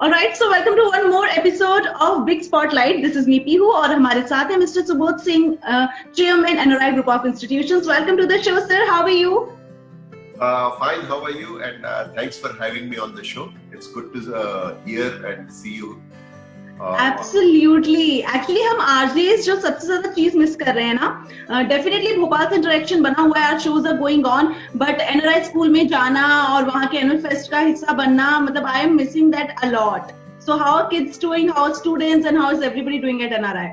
Alright, so welcome to one more episode of Big Spotlight. This is me Pihu और हमारे साथ है Mr. Subodh Singh, Chairman NRI Group of Institutions. Welcome to the show, sir. How are you? Fine, how are you? And thanks for having me on the show. It's good to hear and see you. Absolutely. Actually हम RJs जो सबसे ज्यादा चीज miss कर रहे हैं ना, definitely Bhopal से इंटरेक्शन बना हुआ है, shows are going on, but NRI school में जाना और वहाँ के एनुअल फेस्ट का हिस्सा बनना, मतलब I am missing that a lot. So how are kids doing? How are students and how is everybody doing at NRI?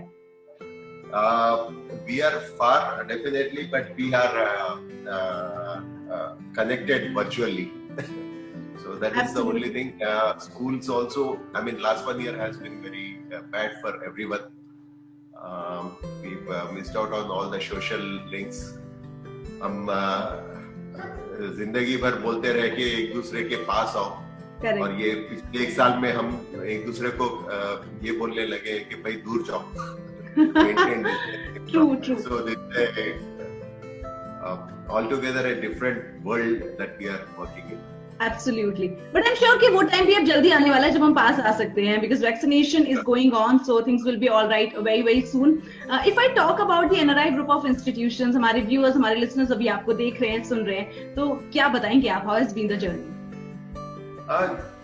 We are far, definitely, but we are connected virtually. So that is the only thing. Schools also, I mean, last 1 year has been very bad for everyone. We've missed out on all the social links. हम जिंदगी भर बोलते रहे कि एक दूसरे के पास आओ. Correct. और ये पिछले 1 साल में हम एक दूसरे को ये बोलने लगे कि भाई दूर जाओ. True. So this is altogether a different world that we are working in. Absolutely. But I'm sure कि वो time भी अब जल्दी आने वाला है जब हम पास आ सकते हैं, because vaccination is going on, so things will be all right very soon. If I talk about the NRI group of institutions, हमारे viewers, हमारे listeners अभी आपको देख रहे हैं, सुन रहे हैं, तो क्या बताएंगे आप? How has been the journey?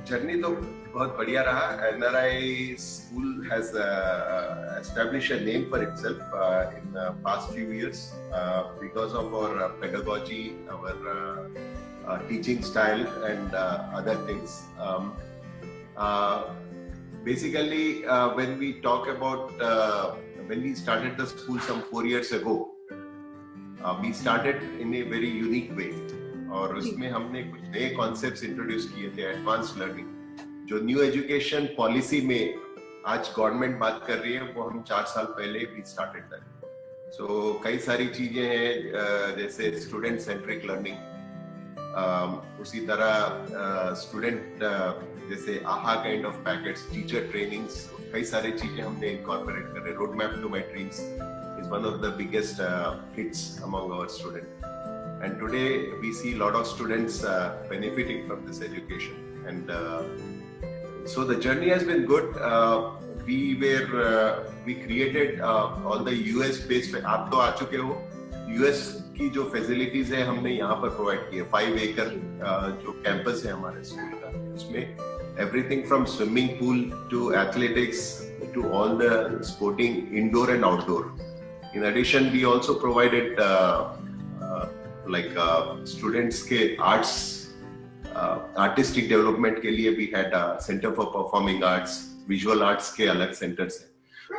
Journey तो बहुत बढ़िया रहा. NRI school has established a name for itself in the past few years because of our pedagogy, our teaching style and other things. Basically, when we talk about when we started the school some 4 years ago, we started in a very unique way. और उसमें हमने कुछ नए concepts introduce किए थे. Advance learning, जो new education policy में आज गवर्नमेंट बात कर रही है, वो हम 4 साल पहले भी स्टार्टेड दैट. सो कई सारी चीजें हैं, जैसे स्टूडेंट सेंट्रिक लर्निंग, उसी तरह स्टूडेंट जैसे आहा kind of packets, teacher trainings, कई सारी चीजें हमने इनकॉर्पोरेट कर रहे. Road map to my dreams is one of the biggest hits among our student. And today we see a lot of students benefiting from this education, and so the journey has been good. We created all the US based. आप तो आ चुके हो. US की जो facilities है हमने यहाँ पर provide की है. 5 acre जो campus है हमारे स्कूल का, उसमें everything from swimming pool to athletics to all the sporting indoor and outdoor. In addition, we also provided like students के arts, artistic development के लिए we had a center for performing arts, visual arts के अलग centers हैं.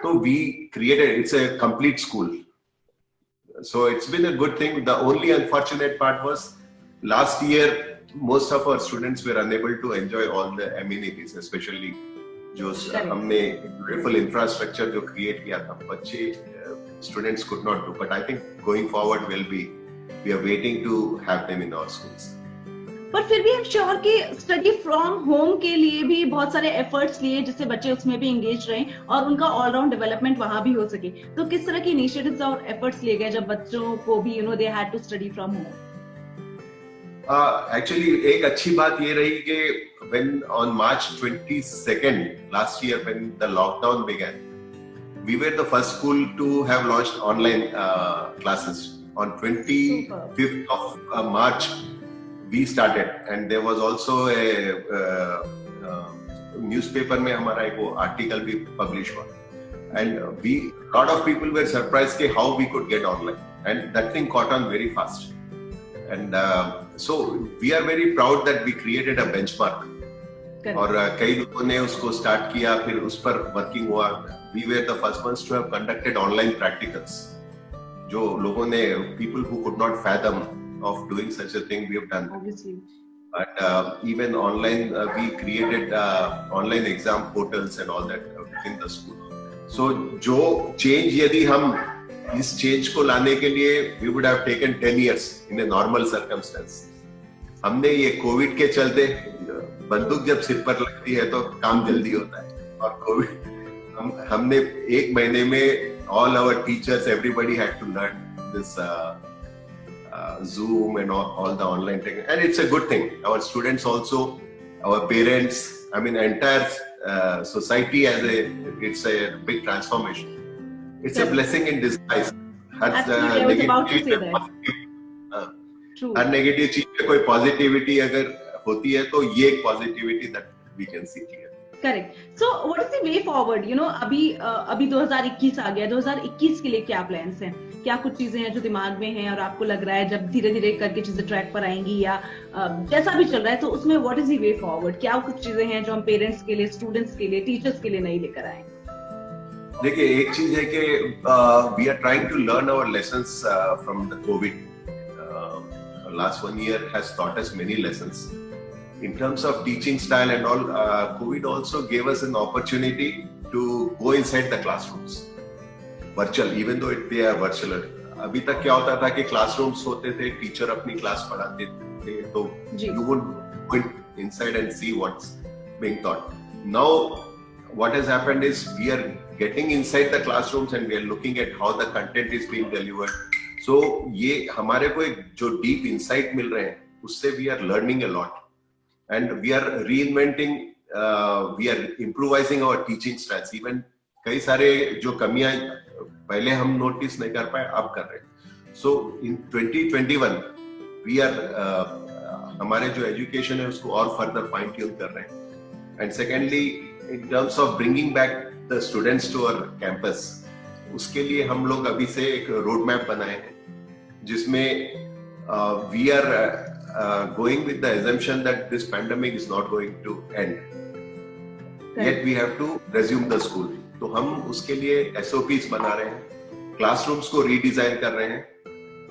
So we created, it's a complete school. So it's been a good thing. The only unfortunate part was last year most of our students were unable to enjoy all the amenities, especially जो हमने beautiful infrastructure जो create किया था, बच्चे students could not do. But I think going forward we are waiting to have them in our schools. पर फिर भी I'm sure कि स्टडी फ्रॉम होम के लिए भी बहुत सारे एफर्ट्स लिए जिससे बच्चे उसमें भी एंगेज रहें और उनका ऑलराउंड डेवलपमेंट वहां भी हो सके. तो किस तरह के इनिशिएटिव्स और एफर्ट्स लिए गए जब बच्चों को भी they had to study from home? Actually, एक अच्छी बात ये रही कि when on March 22nd last year when the lockdown began, we were the first school to have launched online classes. On 25th of March, we started, and there was also a newspaper में हमारा एक वो article भी publish हुआ, and lot of people were surprised कि how we could get online, and that thing caught on very fast, and so we are very proud that we created a benchmark. और कई लोगों ने उसको start किया, फिर उस पर working हुआ. We were the first ones to have conducted online practicals. जो लोगों ने, people who could not fathom of doing such a thing, we have done. Obviously. But even online, we created online exam portals and all that within the school. So जो change यदि हम इस change को लाने के लिए, we would have taken 10 years in a normal circumstance. हमने ये कोविड के चलते, बंदूक जब सिर पर लगती है तो काम जल्दी होता है, और कोविड हमने 1 महीने में all our teachers, everybody had to learn this Zoom and all the online thing, and it's a good thing. Our students also, our parents, I mean, entire society as it's a big transformation. It's a blessing in disguise. Absolutely, I was about to say that. True. Her negative चीज में कोई positivity अगर होती है तो ये एक positivity that we can see clear. Correct. So what is the way forward? You know, अभी 2021 आ गया. 2021 के लिए क्या प्लान्स हैं? क्या कुछ चीजें हैं जो दिमाग में हैं और आपको लग रहा है जब धीरे धीरे करके चीजें ट्रैक पर आएंगी या जैसा भी चल रहा है तो उसमें what is the way forward? क्या कुछ चीजें हैं जो हम पेरेंट्स के लिए, स्टूडेंट्स के लिए, टीचर्स के लिए नहीं लेकर आए? देखिए, एक चीज है कि we are trying to learn our lessons from the covid. Last 1 year has taught us many lessons in terms of teaching style and all. COVID also gave us an opportunity to go inside the classrooms, virtual, even though they are virtual. अभी तक क्या होता था कि classrooms होते थे, teacher अपनी class पढ़ाते थे, तो you would go inside and see what's being taught. Now what has happened is we are getting inside the classrooms and we are looking at how the content is being delivered. So ये हमारे को एक जो deep insight मिल रहे हैं उससे we are learning a lot and we are reinventing, we are improvising our teaching styles. Even कई सारे जो कमियां पहले हम नोटिस नहीं कर पाए अब कर रहे हैं. सो इन 2021 वी आर हमारे जो एजुकेशन है उसको और फर्दर फाइन ट्यून कर रहे हैं. And secondly, in terms of bringing back the students to our campus, उसके लिए हम लोग अभी से एक रोड मैप बनाए हैं जिसमें we are going with the assumption that this pandemic is not going to end, yet we have to resume the school. तो हम उसके लिए SOPs बना रहे हैं, क्लासरूम्स को रीडिजाइन कर रहे हैं,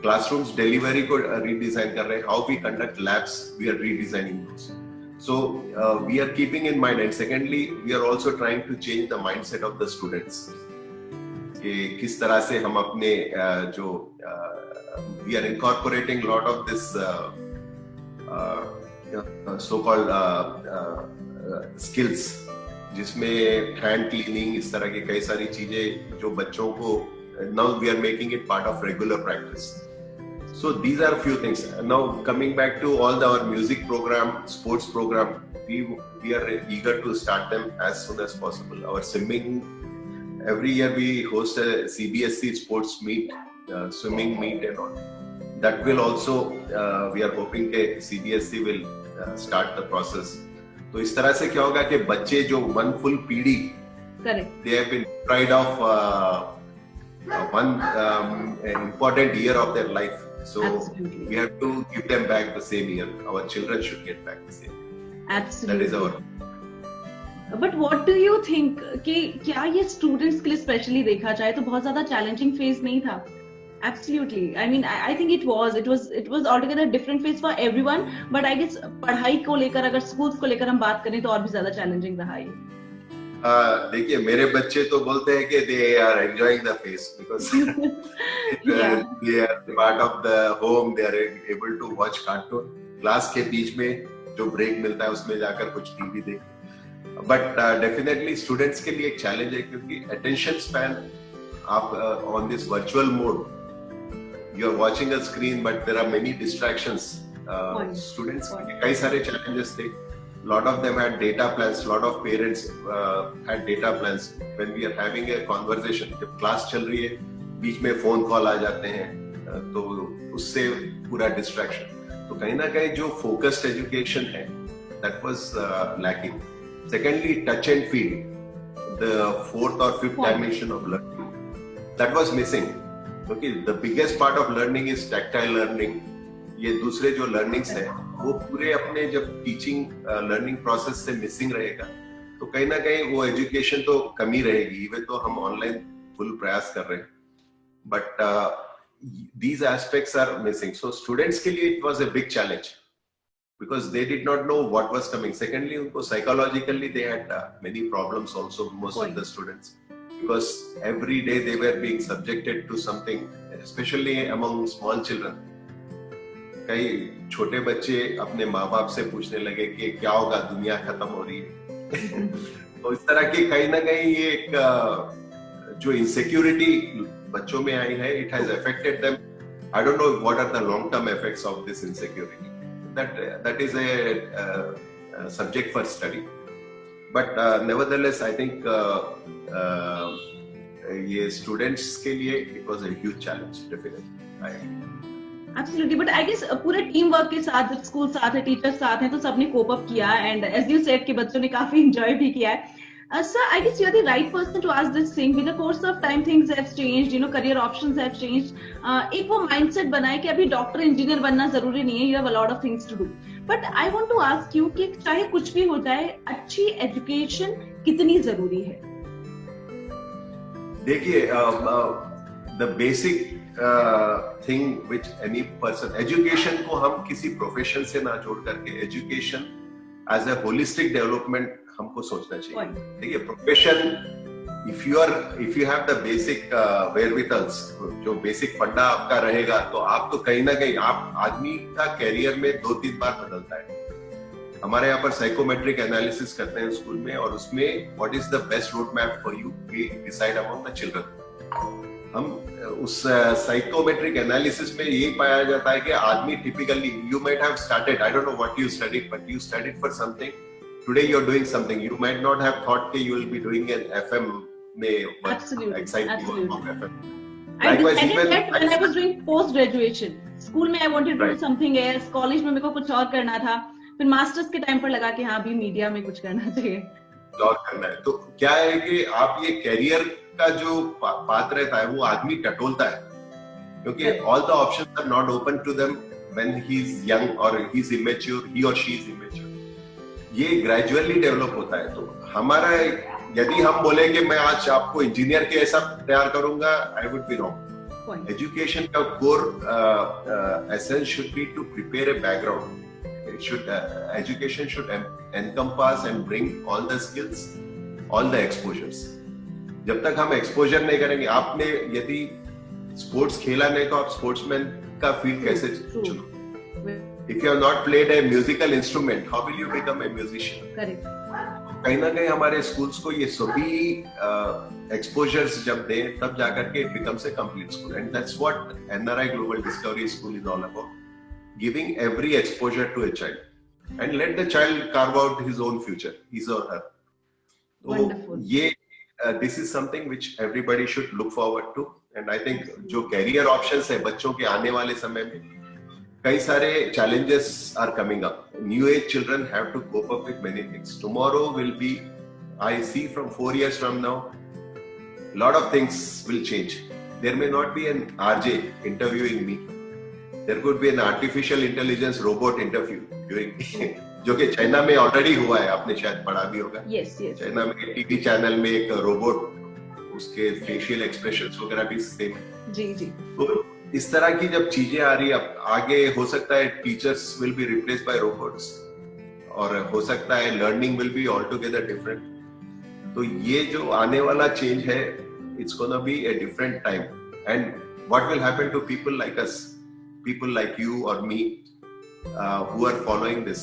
क्लासरूम्स डिलीवरी को रीडिजाइन कर रहे हैं, how we conduct labs we are redesigning those. So we are keeping in mind, and secondly we are also trying to change the mindset of the students कि किस तरह से हम अपने जो we are incorporating a lot of this so-called skills, जिसमें hand cleaning, इस तरह की कई सारी चीजें जो बच्चों को now we are making it part of regular practice. So these are a few things. Now coming back to all our music program, sports program, we are eager to start them as soon as possible. Our swimming, every year we host a CBSE sports meet, swimming meet and all. That will also, we are hoping that CBSE will start the process. तो इस तरह से क्या होगा कि बच्चे जो one full पीढ़ी, they have been deprived of one important year of their life. So absolutely, we have to give them back the same year. Our children should get back the same. Absolutely. That is our. But what do you think कि क्या ये students के लिए specially देखा जाए तो बहुत ज्यादा चैलेंजिंग फेज नहीं था? Absolutely. I mean, I think it was altogether different phase for everyone. But I guess पढ़ाई को लेकर, अगर स्कूल्स को लेकर हम बात करें तो और भी ज्यादा चैलेंजिंग रहा है. देखिए, मेरे बच्चे तो बोलते हैं कि they are enjoying the phase because they are part of the home. They are able to watch cartoon. Class के बीच में जो ब्रेक मिलता है उसमें जाकर कुछ टीवी देखते. But definitely students के लिए एक चैलेंज है क्योंकि attention span, आप on this virtual mode, you are watching a screen but there are many distractions. Students के लिए कई सारे challenges थे. Lot of them had data plans. Lot of parents had data plans. When we are having a conversation, जब class चल रही है बीच में फोन कॉल आ जाते हैं तो उससे पूरा डिस्ट्रैक्शन. तो कहीं ना कहीं जो फोकस्ड एजुकेशन है that was lacking. Secondly, touch and feel, the fourth or fifth dimension of learning, that was missing. Okay, the biggest part of learning is tactile learning. ये दूसरे जो लर्निंग्स है वो पूरे अपने जब टीचिंग लर्निंग प्रोसेस से मिसिंग रहेगा तो कहीं ना कहीं वो एजुकेशन तो कमी रहेगी. इवन तो हम ऑनलाइन फुल प्रयास कर रहे हैं but these aspects are missing. So students के लिए it was a big challenge because they did not know what was coming. Secondly, उनको psychologically they had many problems also, most of the students, because every day they were being subjected to something, especially among small children. कई छोटे बच्चे अपने माँ बाप से पूछने लगे कि क्या होगा, दुनिया खत्म हो रही है. तो इस तरह की कहीं ना कहीं ये एक जो इनसिक्योरिटी बच्चों में आई है, it has affected them. I don't know what are the long-term effects of this insecurity. That is a subject for study. But nevertheless I think ये स्टूडेंट्स के लिए it was a huge challenge definitely. Absolutely, but I guess पूरे team work के साथ जब school साथ है, teachers साथ हैं, तो सबने कोप अप किया एंड एज यू सेड कि बच्चों ने काफी एंजॉय भी किया है। Sir, I guess you're the right person to ask this thing. With the course of time, things have changed. Career options have changed. एक वो mindset बना है कि अभी डॉक्टर इंजीनियर बनना जरूरी नहीं है. You have a lot of things to do. But I want to ask you कि चाहे कुछ भी हो जाए, अच्छी एजुकेशन कितनी जरूरी है? देखिए, the basic thing which any person, education को हम किसी प्रोफेशन से ना जोड़ करके education as a holistic development हमको सोचना चाहिए। देखिए, profession if you have the basic wherewithals, जो बेसिक फंडा आपका रहेगा, तो आप तो कहीं ना कहीं आप आदमी का कैरियर में 2-3 बार बदलता है। हमारे यहाँ पर साइकोमेट्रिक एनालिसिस करते हैं स्कूल में, और उसमें what is the best road map for you, we decide about the children. हम उस साइकोमेट्रिक एनालिसिस में यही पाया जाता है कि आदमी typically, you might have started, I don't know what you studied, but you studied for something, today you are doing something, you might not have thought कि you will be doing an FM में exciting of FM. I decided that when I was doing post graduation. School में I wanted to do something else, college में मेरे को कुछ और करना था, फिर मास्टर्स के टाइम पर लगा कि हाँ, अभी मीडिया में कुछ करना चाहिए, जॉब करना है। तो क्या है कि आप ये कैरियर का जो पाथ रहता है वो आदमी टटोलता है, क्योंकि all the options are not open to them when he is young और ही इज इमेच्योर, ही और शी इज इमेच्योर। ये ग्रेजुअली डेवलप होता है। तो हमारा, यदि हम बोले कि मैं आज आपको इंजीनियर के ऐसा तैयार करूंगा, I would be wrong. Education का core essence should be to prepare a background. Education should encompass and bring all the skills, all the exposures. जब तक हम एक्सपोजर नहीं करेंगे, आपने यदि स्पोर्ट्स खेला नहीं तो आप स्पोर्ट्समैन का फील्ड कैसे चुनो? If you have not played a musical instrument, how will you become a musician? Correct. कहीं ना कहीं हमारे स्कूल्स को ये सभी एक्सपोजर्स जब दें, तब जाकर के it becomes a complete school, and that's what NRI Global Discovery School is all about. Giving every exposure to a child and let the child carve out his own future, his or her. So ये this is something which everybody should look forward to, and I think जो career options है बच्चों के आने वाले समय में, कई सारे challenges are coming up. New age children have to cope up with many things. Tomorrow will be, I see from 4 years from now, lot of things will change. There may not be an RJ interviewing me. There could be an artificial intelligence robot interviewing me, जो कि China में already हुआ है, आपने शायद पढ़ा भी होगा। yes. चाइना में टीवी चैनल में एक रोबोट, उसके फेशियल एक्सप्रेशंस वगैरह भी सेम है। जी। तो इस तरह की जब चीजें आ रही है, अब आगे हो सकता है teachers will be replaced by robots, और हो सकता है learning will be all together different. तो ये जो आने वाला चेंज है, it's gonna be a different time, and what will happen to people like us, people like you or me who are following this,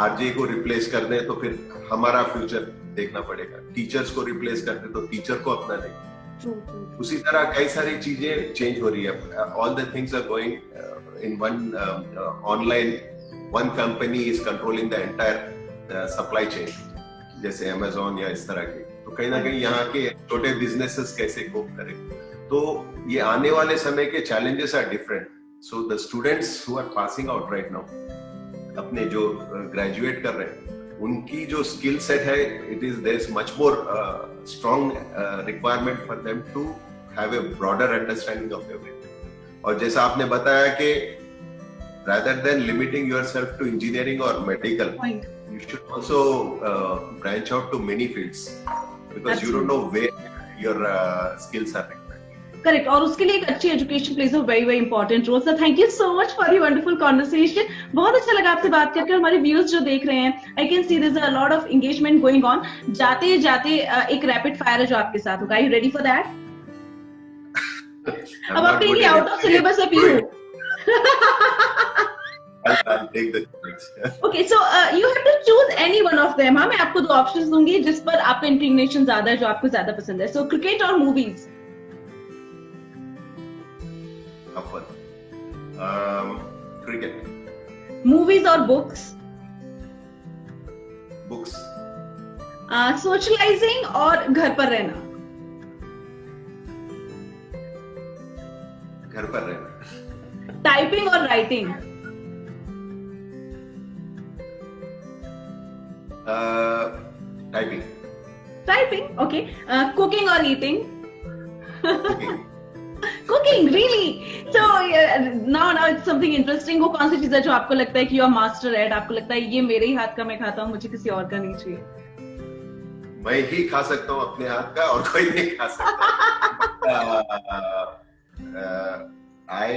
RJ को replace कर दें तो फिर हमारा फ्यूचर देखना पड़ेगा, टीचर्स को रिप्लेस कर दें तो टीचर को अपना दें। उसी तरह कई सारी चीजें चेंज हो रही है। All the things are going in one online, one company is controlling the entire supply chain, जैसे अमेजोन या इस तरह के। तो कहीं ना कहीं यहाँ के छोटे बिजनेसेस कैसे कोप करें, तो ये आने वाले समय के challenges are different. So the students who are passing out right now, अपने जो ग्रेजुएट कर रहे हैं, उनकी जो स्किल सेट है, it is there is much more strong requirement for them to have a broader understanding of everything. और जैसा आपने बताया कि rather than limiting yourself to engineering or medical, you should also branch out to many fields, because you don't know where your skills are required. Correct, और उसके लिए एक अच्छी education plays a very very important role. Sir, thank you so much for your wonderful conversation. बहुत अच्छा लगा आपसे बात करके। हमारे व्यूअर्स जो देख रहे हैं, I can see there is a lot of engagement going on. जाते जाते एक रैपिड फायर है जो आपके साथ होगा। You ready for that? अब आपके लिए आउट ऑफ सिलेबस है PU. I'll take the choice. Okay, so you have to choose any one of them. हाँ, मैं आपको 2 ऑप्शंस दूंगी जिस पर आपका इंक्लिनेशन ज्यादा है, जो आपको ज्यादा पसंद है। सो क्रिकेट और movies? Cricket. Movies or books? Books. Socialising और घर पर रहना? घर पर रहना। टाइपिंग और writing? Typing. Typing, okay. Cooking और eating? Cooking. Cooking, really? So now it's something interesting. वो कौन सी चीज है जो आपको लगता है कि यू आर मास्टर एट, आपको लगता है ये मेरे ही हाथ का मैं खाता हूँ, मुझे किसी और का नहीं चाहिए? मैं ही खा सकता हूँ अपने हाथ का, और कोई नहीं खा सकता। I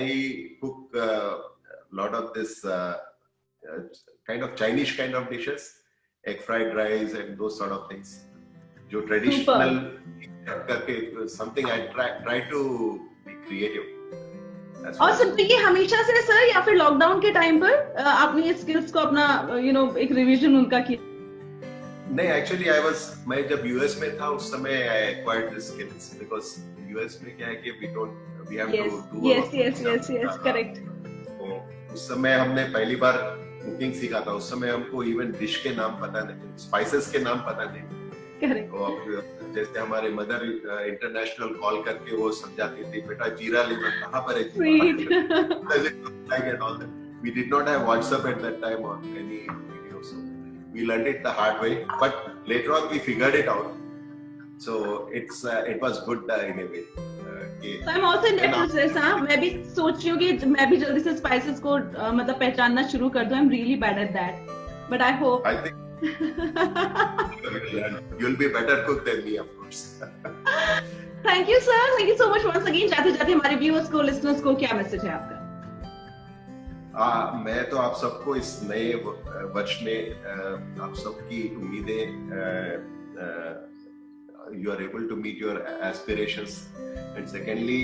cook lot of this kind of Chinese kind of dishes, egg fried rice and those sort of things. जो traditional करके something I try to be creative. और सब ये हमेशा से सर, या फिर लॉकडाउन के टाइम पर आपने ये स्किल्स को अपना एक रिवीजन उनका किया? नहीं, एक्चुअली मैं जब यूएस में था उस समय I acquired this skills, because US में क्या है कि we have to do yes, correct. तो उस समय हमने पहली बार कुकिंग सीखा था। उस समय हमको इवन डिश के नाम पता नहीं, स्पाइसेस के नाम पता नहीं। करेक्ट। तो जैसे हमारे मदर इंटरनेशनल कॉल करके वो समझाती थी, बेटा जीरा लेना, कहाँ पर है जीरा? We did not have WhatsApp at that time or any video, so we learned it the hard way. But later on we figured it out. So it was good in a way. So I'm also in that process. मैं भी सोच रही हूँ कि मैं भी जल्दी से स्पाइसेस को मतलब पहचानना शुरू कर दूँ. I'm really bad at that, but I hope. I think you'll be better cook than me, of course. Thank you, sir. Thank you so much once again. जाते-जाते हमारे viewers को, listeners को क्या मैसेज है आपका? मैं तो आप सबको इस नए वर्ष में आप सबकी उम्मीदें, you are able to meet your aspirations, and secondly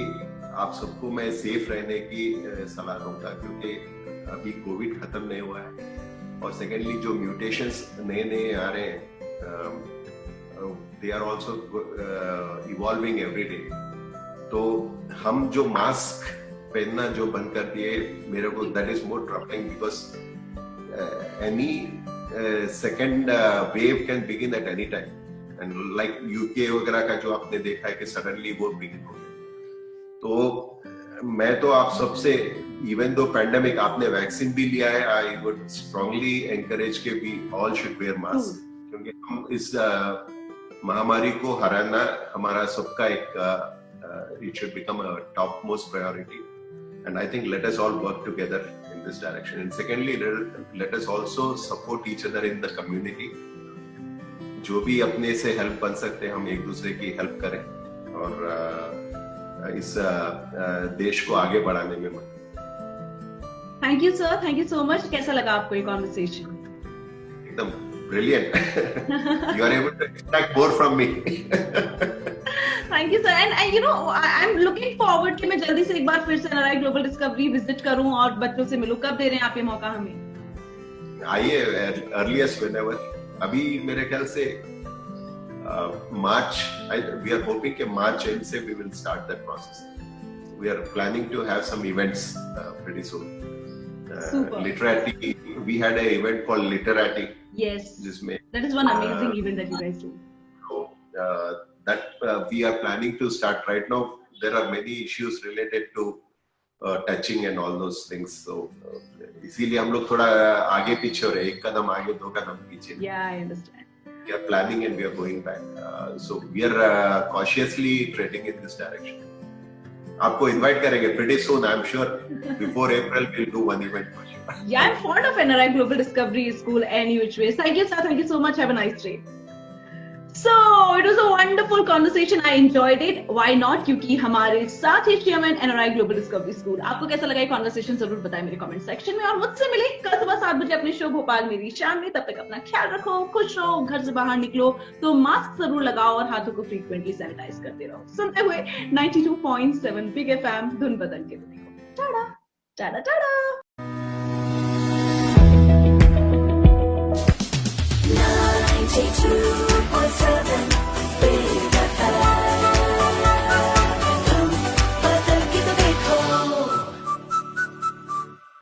आप सबको मैं सेफ रहने की सलाह दूंगा, क्योंकि अभी कोविड खत्म नहीं हुआ है, और सेकेंडली जो म्यूटेशंस नए आ रहे हैं, they are also evolving every day. तो हम जो मास्क पहनना जो बंद कर दिए, मेरे को that is more troubling, because any second wave can begin at any time, and like UK वगैरह का जो आपने देखा है कि सडनली वो बिगिन हो गया। तो मैं तो आप सबसे, इवन दो पैंडेमिक आपने वैक्सीन भी लिया है, आई वुड स्ट्रांगली एनकरेज के we all should wear mask, क्योंकि हम इस महामारी को हराना हमारा सबका एक it should become a top most priority, and I think let us all work together in this direction, and secondly let us also support each other in the community. जो भी अपने से हेल्प बन सकते हैं, हम एक दूसरे की हेल्प करें और इस देश को आगे बढ़ाने में मदद। Thank you sir, thank you so much. कैसा लगा आपको ये कॉन्वर्सेशन? एकदम brilliant. You are able to expect more from me. Thank you sir, and you know I am looking forward कि मैं जल्दी से एक बार फिर से NRI ग्लोबल डिस्कवरी विजिट करूं और बच्चों से मिलूं। कब दे रहे हैं आप ये मौका हमें? आइए, अर्लीस्ट व्हेनेवर। अभी मेरे ख्याल से मार्च, वी आर होपिंग कि मार्च एंड से we will start that process. We are planning to have some events pretty soon. Literati, we had an event called Literati. Yes, जिसमें that is one amazing event that you guys do. So that we are planning to start right now. There are many issues related to touching and all those things. So इसीलिए हम लोग थोड़ा आगे पीछे हो रहे हैं, एक कदम आगे दो कदम पीछे। Yeah, I understand. We are planning and we are going back. So we are cautiously treading in this direction. आपको इनवाइट करेंगे pretty soon, I'm sure before April we'll do one event for you. Yeah, I'm fond of NRI Global Discovery School any which ways. Thank you sir, thank you so much. Have a nice day. So it was a wonderful conversation. I enjoyed it. Why not? क्योंकि हमारे साथ ही chairman NRI Global Discovery School। आपको कैसा लगा ये conversation जरूर बताएं मेरे कमेंट सेक्शन में, और मुझसे मिले कल सुबह 7 बजे अपने शो भोपाल मेरी शाम में। तब तक अपना ख्याल रखो, खुश रहो, घर से बाहर निकलो तो मास्क जरूर लगाओ और हाथों को फ्रीक्वेंटली सैनिटाइज करते रहो। सुनते हुए 92.7 बिग FM धुन बदल के देखो। टाटा टाटा टाटा।